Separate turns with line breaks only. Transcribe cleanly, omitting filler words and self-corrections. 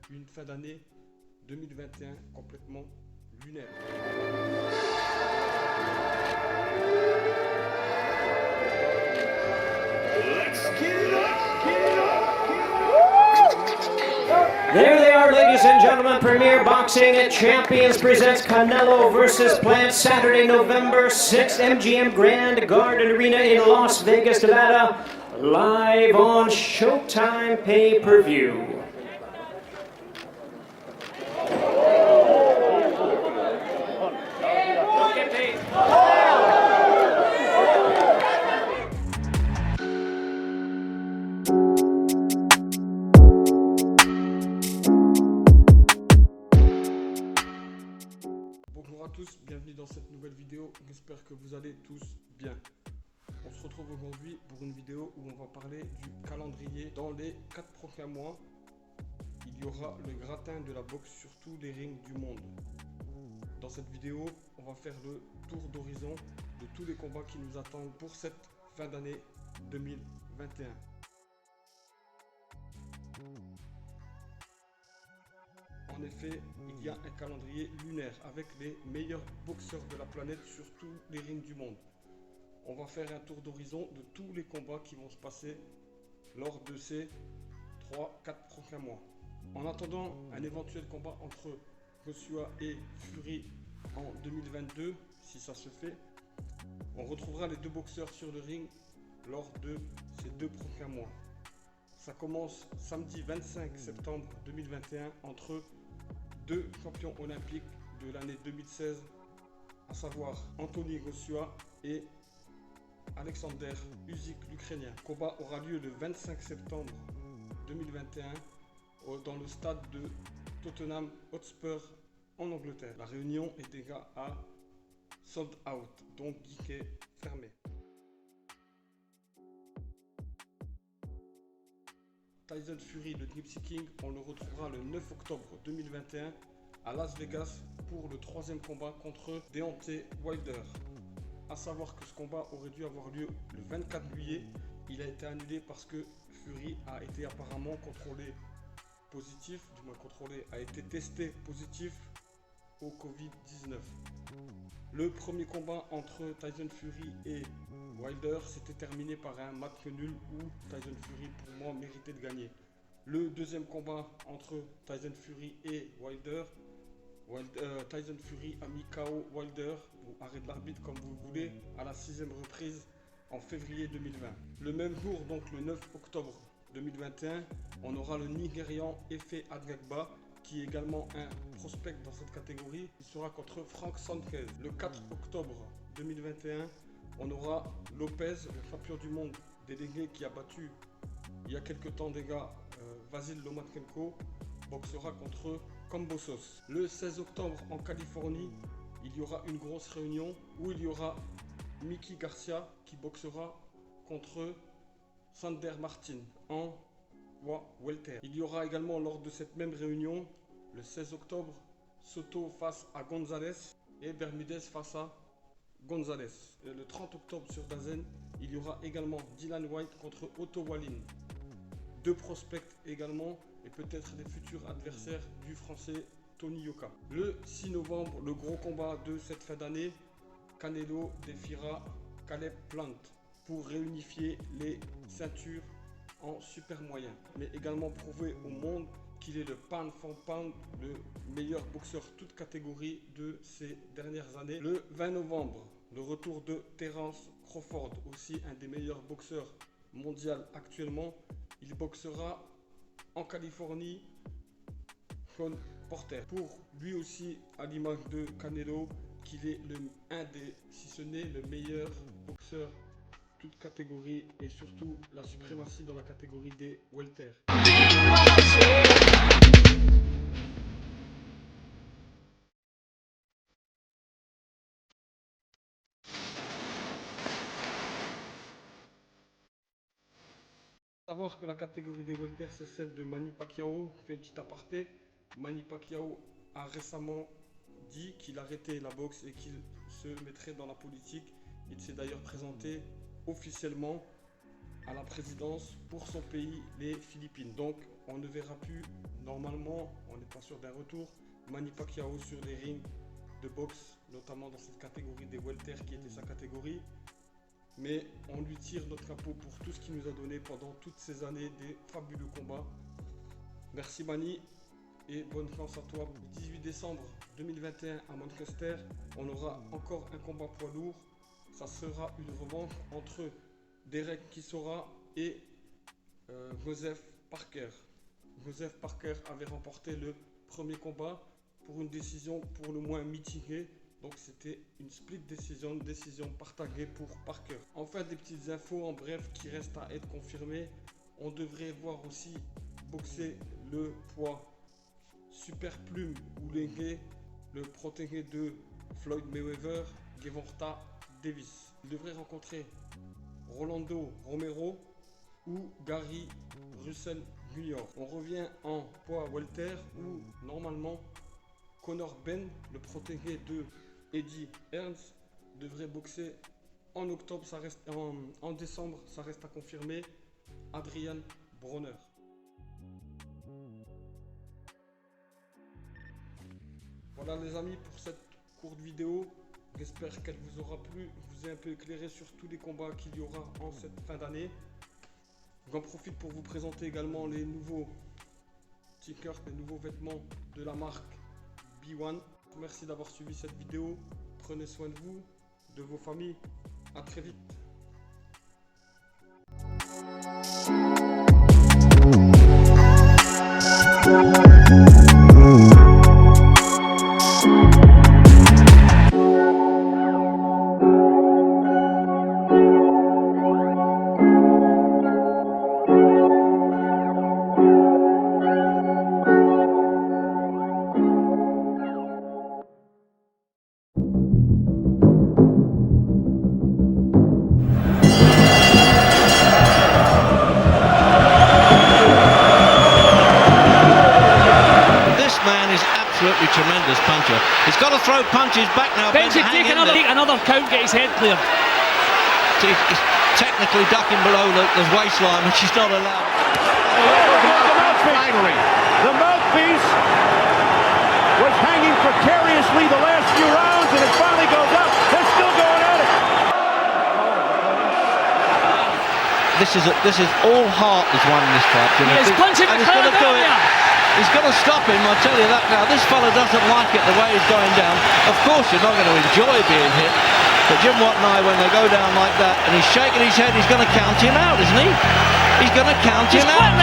une fin d'année 2021 complètement lunaire.
There they are, ladies and gentlemen. Premier Boxing Champions presents Canelo versus Plant, Saturday, November 6th, MGM Grand Garden Arena in Las Vegas, Nevada. Live on Showtime pay-per-view.
Bonjour à tous, bienvenue dans cette nouvelle vidéo, j'espère que vous allez tous bien. On se retrouve aujourd'hui pour une vidéo où on va parler du calendrier. Dans les 4 prochains mois, il y aura le gratin de la boxe sur tous les rings du monde. Dans cette vidéo, on va faire le tour d'horizon de tous les combats qui nous attendent pour cette fin d'année 2021. En effet, il y a un calendrier lunaire avec les meilleurs boxeurs de la planète sur tous les rings du monde. On va faire un tour d'horizon de tous les combats qui vont se passer lors de ces 3-4 prochains mois. En attendant un éventuel combat entre Joshua et Fury en 2022, si ça se fait, on retrouvera les deux boxeurs sur le ring lors de ces 2 prochains mois. Ça commence samedi 25 septembre 2021 entre 2 champions olympiques de l'année 2016, à savoir Anthony Joshua et Alexander Usyk, l'Ukrainien. Le combat aura lieu le 25 septembre 2021 dans le stade de Tottenham Hotspur en Angleterre. La réunion est déjà à sold out, donc guichet fermé. Tyson Fury, le Gypsy King, on le retrouvera le 9 octobre 2021 à Las Vegas pour le 3e combat contre Deontay Wilder. A savoir que ce combat aurait dû avoir lieu le 24 juillet. Il a été annulé parce que Fury a été apparemment contrôlé positif, du moins contrôlé, a été testé positif au Covid-19. Le premier combat entre Tyson Fury et Wilder s'était terminé par un match nul où Tyson Fury pour moi méritait de gagner. Le deuxième combat entre Tyson Fury et Wilder, Tyson Fury a mis KO Wilder, ou arrêt de l'arbitre comme vous le voulez, à la 6e reprise en février 2020. Le même jour, donc le 9 octobre 2021, on aura le Nigérian Efe Adjagba, qui est également un prospect dans cette catégorie. Il sera contre Frank Sanchez. Le 4 octobre 2021, on aura Lopez, le champion du monde délégué qui a battu il y a quelques temps déjà Vasil Lomachenko, boxera contre Kambosos. Le 16 octobre en Californie, il y aura une grosse réunion où il y aura Mickey Garcia qui boxera contre Sander Martin en welter. Il y aura également lors de cette même réunion, le 16 octobre, Soto face à Gonzalez et Bermudez face à Gonzalez. Et le 30 octobre sur Dazen, il y aura également Dylan White contre Otto Wallin. 2 prospects également et peut-être des futurs adversaires du français Tony Yoka. Le 6 novembre, le gros combat de cette fin d'année, Canelo défiera Caleb Plant pour réunifier les ceintures en super moyen, mais également prouver au monde qu'il est le pound for pound, le meilleur boxeur toute catégorie de ces dernières années. Le 20 novembre, le retour de Terence Crawford, aussi un des meilleurs boxeurs mondiaux actuellement. Il boxera en Californie contre Porter, pour lui aussi à l'image de Canelo qu'il est un des, si ce n'est le meilleur boxeur toute catégorie et surtout la suprématie dans la catégorie des welter. Savoir que la catégorie des welter c'est celle de Manny Pacquiao. Fait un petit aparté, Manny Pacquiao a récemment dit qu'il arrêtait la boxe et qu'il se mettrait dans la politique. Il s'est d'ailleurs présenté officiellement à la présidence pour son pays, les Philippines. Donc on ne verra plus, normalement, on n'est pas sûr d'un retour, Manny Pacquiao sur des rings de boxe, notamment dans cette catégorie des welter qui était sa catégorie. Mais on lui tire notre chapeau pour tout ce qu'il nous a donné pendant toutes ces années, des fabuleux combats. Merci Manny et bonne chance à toi. Le 18 décembre 2021 à Manchester, on aura encore un combat poids lourd. Ça sera une revanche entre Derek Chisora et Joseph Parker. Joseph Parker avait remporté le premier combat pour une décision pour le moins mitigée. Donc c'était une split décision, une décision partagée pour Parker. Enfin des petites infos en bref qui restent à être confirmées. On devrait voir aussi boxer le poids super plume ou léger, le protégé de Floyd Mayweather, Gervonta Davis. Il devrait rencontrer Rolando Romero ou Gary Russell Jr. On revient en poids welter où normalement Conor Ben, le protégé de Eddie Hearn, devrait boxer en octobre, ça reste en décembre, ça reste à confirmer, Adrian Broner. Voilà les amis pour cette courte vidéo, j'espère qu'elle vous aura plu, vous ai un peu éclairé sur tous les combats qu'il y aura en cette fin d'année. J'en profite pour vous présenter également les nouveaux t-shirts, les nouveaux vêtements de la marque B1. Merci d'avoir suivi cette vidéo. Prenez soin de vous, de vos familles. À très vite.
Absolutely tremendous puncher. He's got to throw punches back now.
Ben should take another count, get his head cleared.
He's technically ducking below the waistline, which he's not allowed.
Finally, the mouthpiece was hanging precariously the last few rounds, and it finally goes up. They're still going at it.
This is all heart has won this fight.
He's punching the crowd down there.
He's got to stop him, I tell you that now. This fella doesn't like it the way he's going down. Of course you're not going to enjoy being hit. But Jim Watt and I, when they go down like that and he's shaking his head, he's going to count him out, isn't he? He's going to count him out.